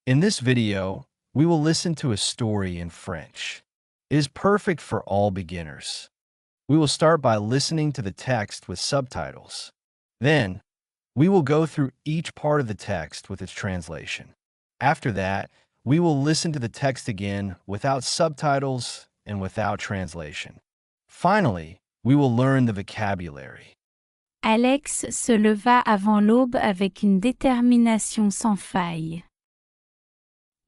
In this video, we will listen to a story in French. It is perfect for all beginners. We will start by listening to the text with subtitles. Then, we will go through each part of the text with its translation. After that, we will listen to the text again without subtitles and without translation. Finally, we will learn the vocabulary. Alex se leva avant l'aube avec une détermination sans faille.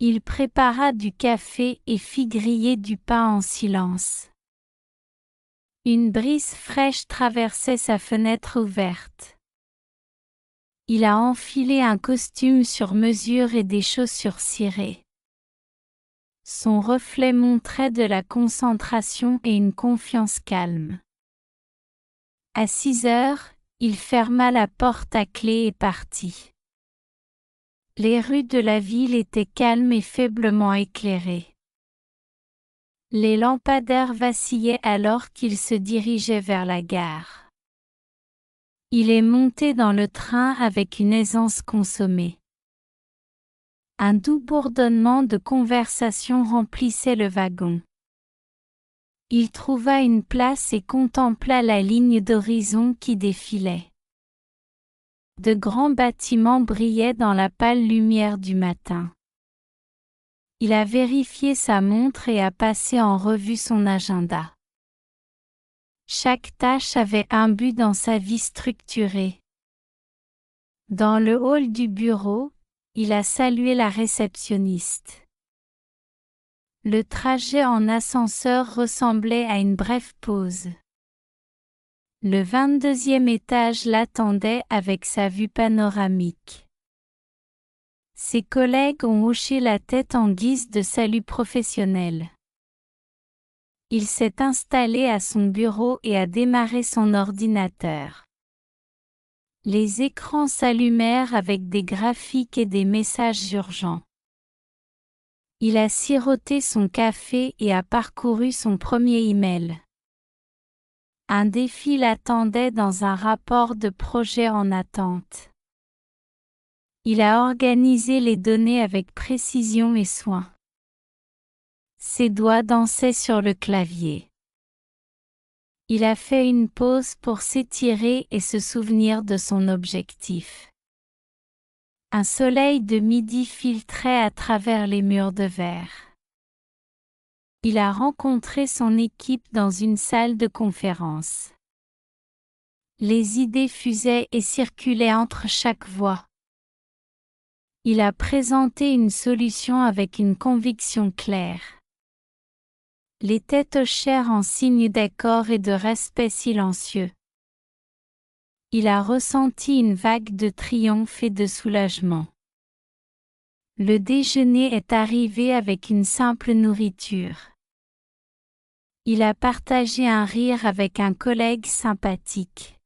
Il prépara du café et fit griller du pain en silence. Une brise fraîche traversait sa fenêtre ouverte. Il a enfilé un costume sur mesure et des chaussures cirées. Son reflet montrait de la concentration et une confiance calme. À 6 heures, il ferma la porte à clé et partit. Les rues de la ville étaient calmes et faiblement éclairées. Les lampadaires vacillaient alors qu'il se dirigeait vers la gare. Il est monté dans le train avec une aisance consommée. Un doux bourdonnement de conversation remplissait le wagon. Il trouva une place et contempla la ligne d'horizon qui défilait. De grands bâtiments brillaient dans la pâle lumière du matin. Il a vérifié sa montre et a passé en revue son agenda. Chaque tâche avait un but dans sa vie structurée. Dans le hall du bureau, il a salué la réceptionniste. Le trajet en ascenseur ressemblait à une brève pause. Le 22e étage l'attendait avec sa vue panoramique. Ses collègues ont hoché la tête en guise de salut professionnel. Il s'est installé à son bureau et a démarré son ordinateur. Les écrans s'allumèrent avec des graphiques et des messages urgents. Il a siroté son café et a parcouru son premier email. Un défi l'attendait dans un rapport de projet en attente. Il a organisé les données avec précision et soin. Ses doigts dansaient sur le clavier. Il a fait une pause pour s'étirer et se souvenir de son objectif. Un soleil de midi filtrait à travers les murs de verre. Il a rencontré son équipe dans une salle de conférence. Les idées fusaient et circulaient entre chaque voix. Il a présenté une solution avec une conviction claire. Les têtes hochèrent en signe d'accord et de respect silencieux. Il a ressenti une vague de triomphe et de soulagement. Le déjeuner est arrivé avec une simple nourriture. Il a partagé un rire avec un collègue sympathique.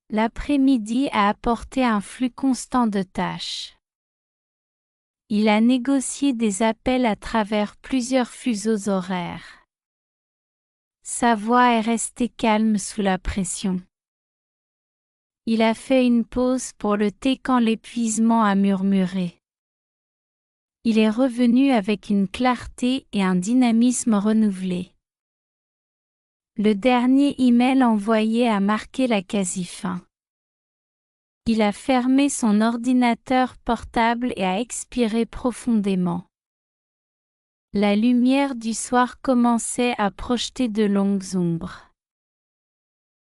L'après-midi a apporté un flux constant de tâches. Il a négocié des appels à travers plusieurs fuseaux horaires. Sa voix est restée calme sous la pression. Il a fait une pause pour le thé quand l'épuisement a murmuré. Il est revenu avec une clarté et un dynamisme renouvelé. Le dernier email envoyé a marqué la quasi-fin. Il a fermé son ordinateur portable et a expiré profondément. La lumière du soir commençait à projeter de longues ombres.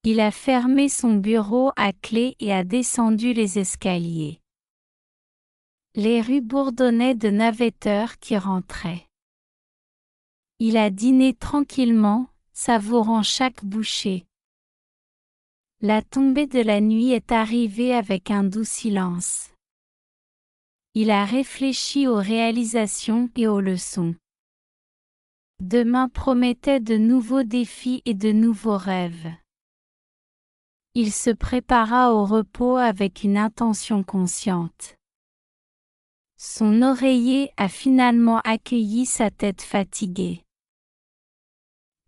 Il a fermé son bureau à clé et a descendu les escaliers. Les rues bourdonnaient de navetteurs qui rentraient. Il a dîné tranquillement, savourant chaque bouchée. La tombée de la nuit est arrivée avec un doux silence. Il a réfléchi aux réalisations et aux leçons. Demain promettait de nouveaux défis et de nouveaux rêves. Il se prépara au repos avec une intention consciente. Son oreiller a finalement accueilli sa tête fatiguée.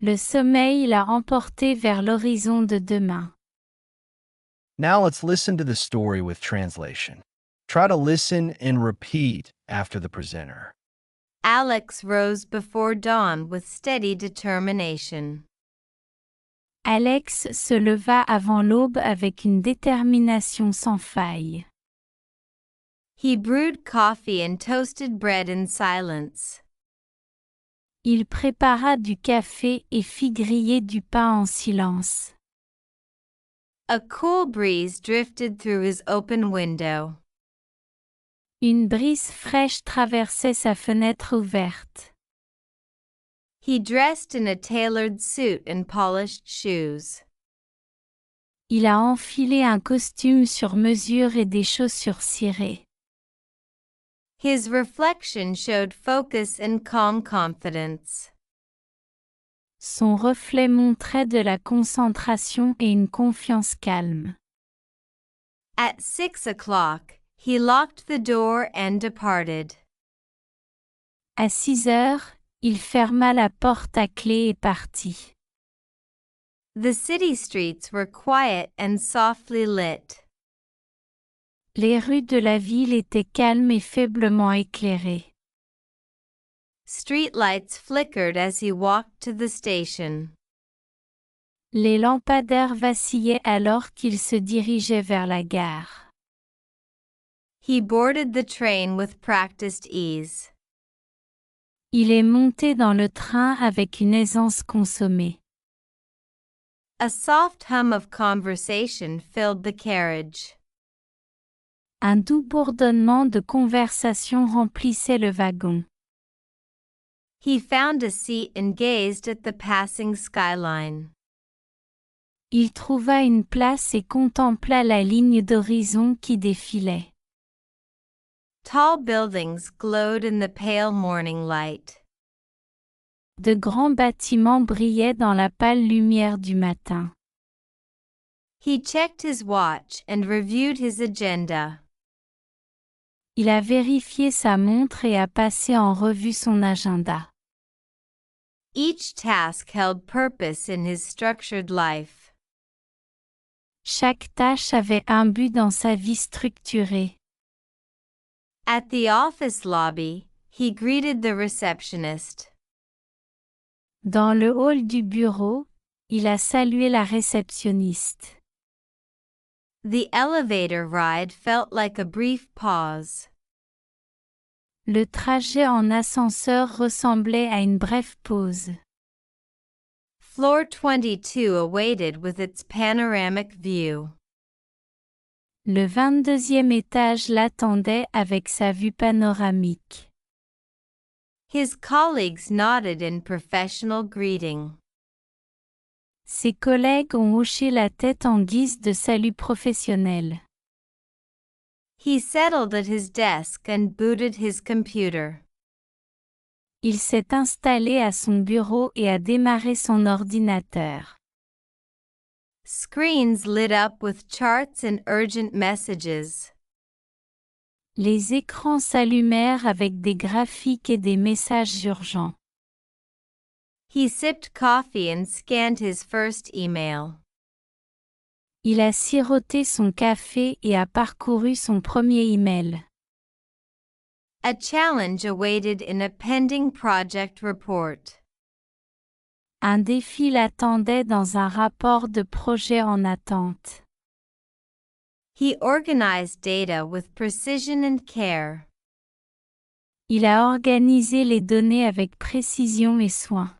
Le sommeil l'a emporté vers l'horizon de demain. Now let's listen to the story with translation. Try to listen and repeat after the presenter. Alex rose before dawn with steady determination. Alex se leva avant l'aube avec une détermination sans faille. He brewed coffee and toasted bread in silence. Il prépara du café et fit griller du pain en silence. A cool breeze drifted through his open window. Une brise fraîche traversait sa fenêtre ouverte. He dressed in a tailored suit and polished shoes. Il a enfilé un costume sur mesure et des chaussures cirées. His reflection showed focus and calm confidence. Son reflet montrait de la concentration et une confiance calme. At 6 o'clock, he locked the door and departed. À 6 heures, il ferma la porte à clé et partit. The city streets were quiet and softly lit. Les rues de la ville étaient calmes et faiblement éclairées. Streetlights flickered as he walked to the station. Les lampadaires vacillaient alors qu'il se dirigeait vers la gare. He boarded the train with practiced ease. Il est monté dans le train avec une aisance consommée. A soft hum of conversation filled the carriage. Un doux bourdonnement de conversation remplissait le wagon. He found a seat and gazed at the passing skyline. Il trouva une place et contempla la ligne d'horizon qui défilait. Tall buildings glowed in the pale morning light. De grands bâtiments brillaient dans la pâle lumière du matin. He checked his watch and reviewed his agenda. Il a vérifié sa montre et a passé en revue son agenda. Each task held purpose in his structured life. Chaque tâche avait un but dans sa vie structurée. At the office lobby, he greeted the receptionist. Dans le hall du bureau, il a salué la réceptionniste. The elevator ride felt like a brief pause. Le trajet en ascenseur ressemblait à une brève pause. Floor 22 awaited with its panoramic view. Le 22e étage l'attendait avec sa vue panoramique. His colleagues nodded in professional greeting. Ses collègues ont hoché la tête en guise de salut professionnel. He settled at his desk and booted his computer. Il s'est installé à son bureau et a démarré son ordinateur. Screens lit up with charts and urgent messages. Les écrans s'allumèrent avec des graphiques et des messages urgents. He sipped coffee and scanned his first email. Il a siroté son café et a parcouru son premier email. A challenge awaited in a pending project report. Un défi l'attendait dans un rapport de projet en attente. He organized data with precision and care. Il a organisé les données avec précision et soin.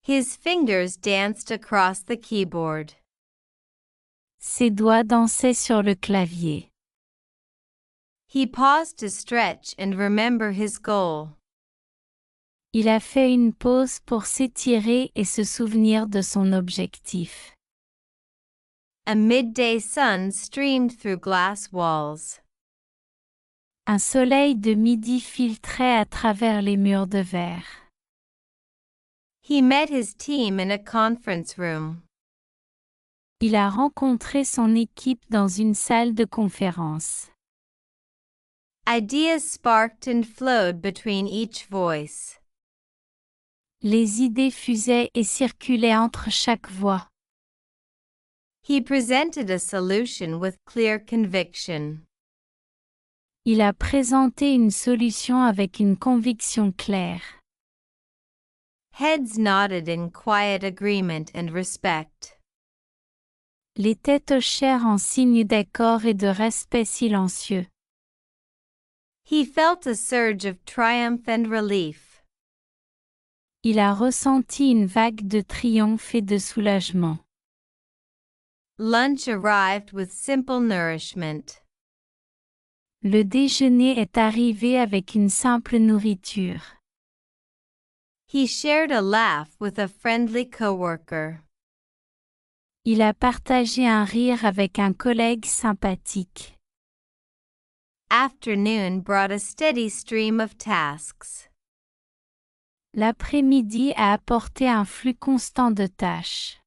His fingers danced across the keyboard. Ses doigts dansaient sur le clavier. He paused to stretch and remember his goal. Il a fait une pause pour s'étirer et se souvenir de son objectif. A midday sun streamed through glass walls. Un soleil de midi filtrait à travers les murs de verre. He met his team in a conference room. Il a rencontré son équipe dans une salle de conférence. Ideas sparked and flowed between each voice. Les idées fusaient et circulaient entre chaque voix. He presented a solution with clear conviction. Il a présenté une solution avec une conviction claire. Heads nodded in quiet agreement and respect. Les têtes hochèrent en signe d'accord et de respect silencieux. He felt a surge of triumph and relief. Il a ressenti une vague de triomphe et de soulagement. Lunch arrived with simple nourishment. Le déjeuner est arrivé avec une simple nourriture. He shared a laugh with a friendly coworker. Il a partagé un rire avec un collègue sympathique. Afternoon brought a steady stream of tasks. L'après-midi a apporté un flux constant de tâches.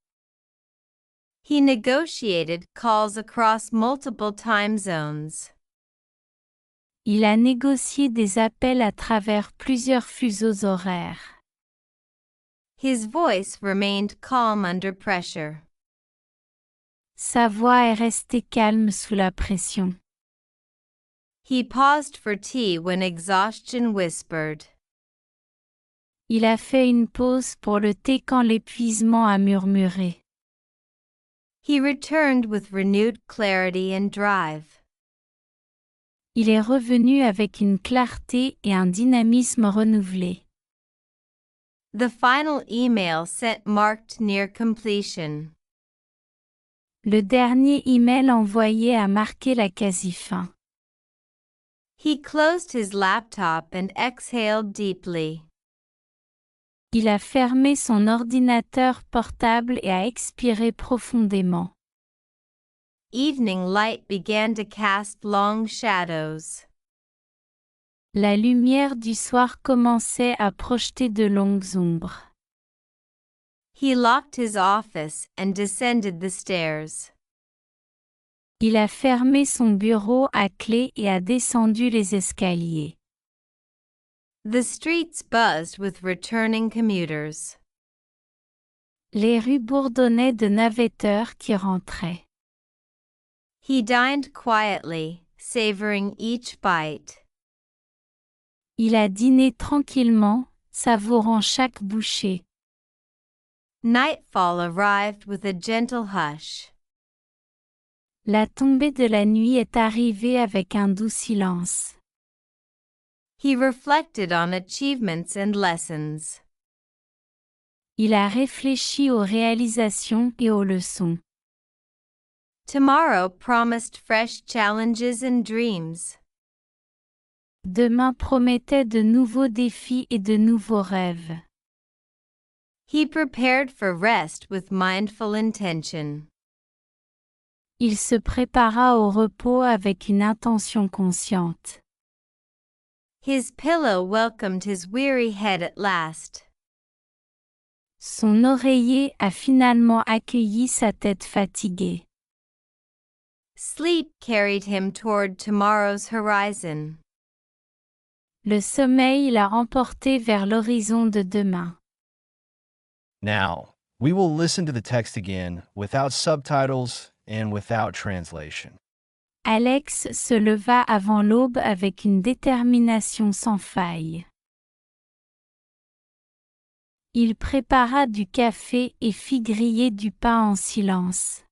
He negotiated calls across multiple time zones. Il a négocié des appels à travers plusieurs fuseaux horaires. His voice remained calm under pressure. Sa voix est restée calme sous la pression. He paused for tea when exhaustion whispered. Il a fait une pause pour le thé quand l'épuisement a murmuré. He returned with renewed clarity and drive. Il est revenu avec une clarté et un dynamisme renouvelé. The final email sent marked near completion. Le dernier email envoyé a marqué la quasi-fin. He closed his laptop and exhaled deeply. Il a fermé son ordinateur portable et a expiré profondément. Evening light began to cast long shadows. La lumière du soir commençait à projeter de longues ombres. He locked his office and descended the stairs. Il a fermé son bureau à clé et a descendu les escaliers. The streets buzzed with returning commuters. Les rues bourdonnaient de navetteurs qui rentraient. He dined quietly, savoring each bite. Il a dîné tranquillement, savourant chaque bouchée. Nightfall arrived with a gentle hush. La tombée de la nuit est arrivée avec un doux silence. He reflected on achievements and lessons. Il a réfléchi aux réalisations et aux leçons. Tomorrow promised fresh challenges and dreams. Demain promettait de nouveaux défis et de nouveaux rêves. He prepared for rest with mindful intention. Il se prépara au repos avec une intention consciente. His pillow welcomed his weary head at last. Son oreiller a finalement accueilli sa tête fatiguée. Sleep carried him toward tomorrow's horizon. Le sommeil l'a emporté vers l'horizon de demain. Now, we will listen to the text again without subtitles and without translation. Alex se leva avant l'aube avec une détermination sans faille. Il prépara du café et fit griller du pain en silence.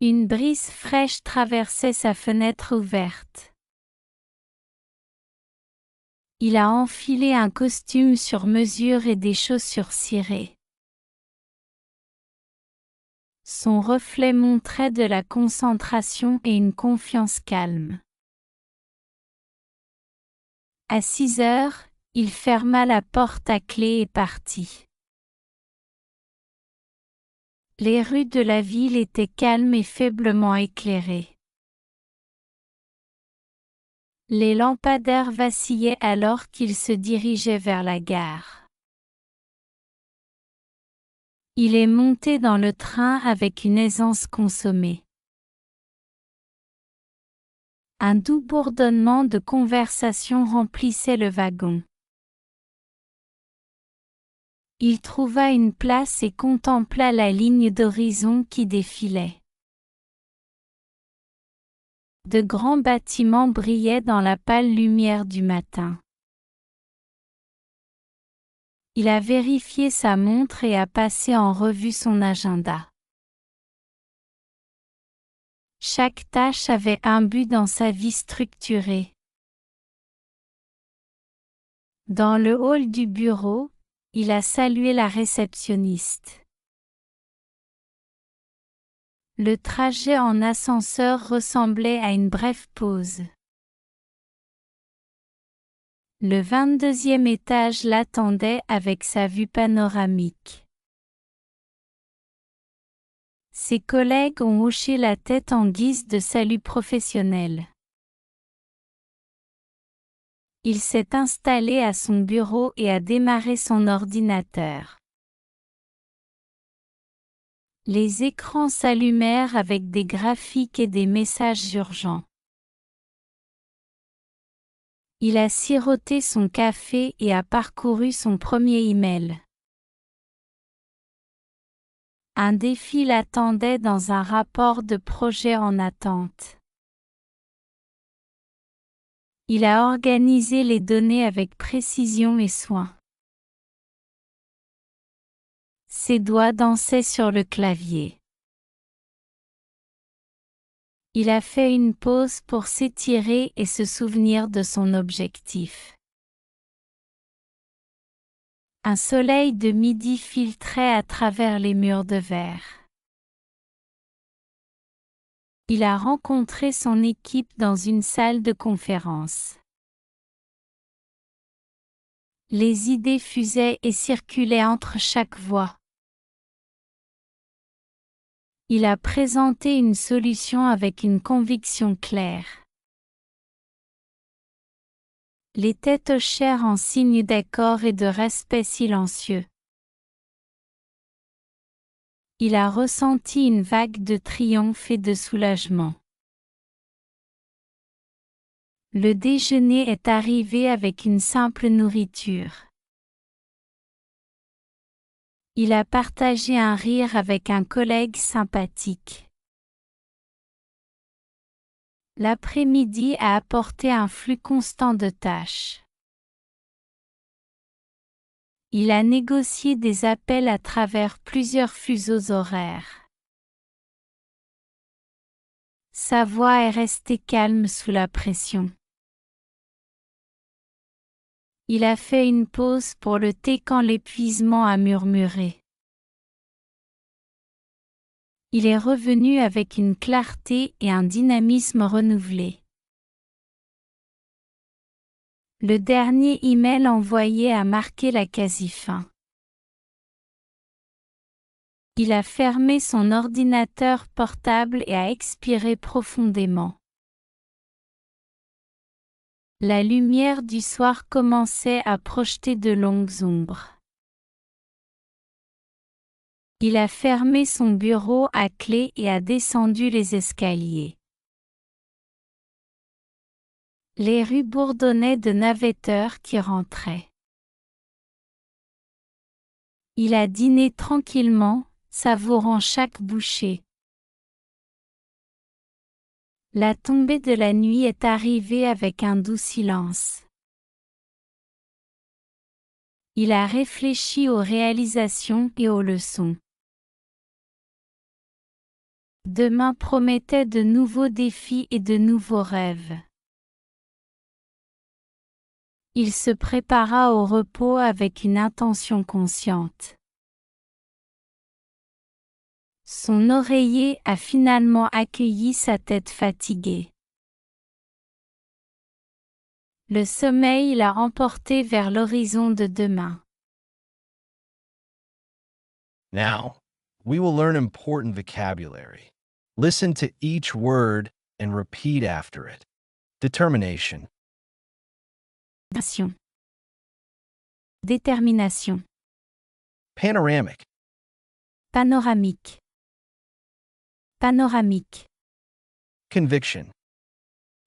Une brise fraîche traversait sa fenêtre ouverte. Il a enfilé un costume sur mesure et des chaussures cirées. Son reflet montrait de la concentration et une confiance calme. À 6 heures, il ferma la porte à clé et partit. Les rues de la ville étaient calmes et faiblement éclairées. Les lampadaires vacillaient alors qu'il se dirigeait vers la gare. Il est monté dans le train avec une aisance consommée. Un doux bourdonnement de conversation remplissait le wagon. Il trouva une place et contempla la ligne d'horizon qui défilait. De grands bâtiments brillaient dans la pâle lumière du matin. Il a vérifié sa montre et a passé en revue son agenda. Chaque tâche avait un but dans sa vie structurée. Dans le hall du bureau, il a salué la réceptionniste. Le trajet en ascenseur ressemblait à une brève pause. Le 22e étage l'attendait avec sa vue panoramique. Ses collègues ont hoché la tête en guise de salut professionnel. Il s'est installé à son bureau et a démarré son ordinateur. Les écrans s'allumèrent avec des graphiques et des messages urgents. Il a siroté son café et a parcouru son premier email. Un défi l'attendait dans un rapport de projet en attente. Il a organisé les données avec précision et soin. Ses doigts dansaient sur le clavier. Il a fait une pause pour s'étirer et se souvenir de son objectif. Un soleil de midi filtrait à travers les murs de verre. Il a rencontré son équipe dans une salle de conférence. Les idées fusaient et circulaient entre chaque voix. Il a présenté une solution avec une conviction claire. Les têtes hochèrent en signe d'accord et de respect silencieux. Il a ressenti une vague de triomphe et de soulagement. Le déjeuner est arrivé avec une simple nourriture. Il a partagé un rire avec un collègue sympathique. L'après-midi a apporté un flux constant de tâches. Il a négocié des appels à travers plusieurs fuseaux horaires. Sa voix est restée calme sous la pression. Il a fait une pause pour le thé quand l'épuisement a murmuré. Il est revenu avec une clarté et un dynamisme renouvelé. Le dernier email envoyé a marqué la quasi-fin. Il a fermé son ordinateur portable et a expiré profondément. La lumière du soir commençait à projeter de longues ombres. Il a fermé son bureau à clé et a descendu les escaliers. Les rues bourdonnaient de navetteurs qui rentraient. Il a dîné tranquillement, savourant chaque bouchée. La tombée de la nuit est arrivée avec un doux silence. Il a réfléchi aux réalisations et aux leçons. Demain promettait de nouveaux défis et de nouveaux rêves. Il se prépara au repos avec une intention consciente. Son oreiller a finalement accueilli sa tête fatiguée. Le sommeil l'a emporté vers l'horizon de demain. Now, we will learn important vocabulary. Listen to each word and repeat after it. Determination, Détermination. panoramic, Panoramique. Panoramique. conviction,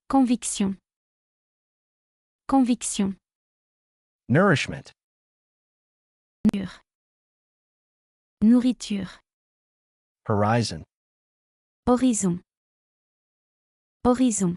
Conviction. Conviction. nourishment, Mur. Nourriture. horizon, Horizon. Horizon.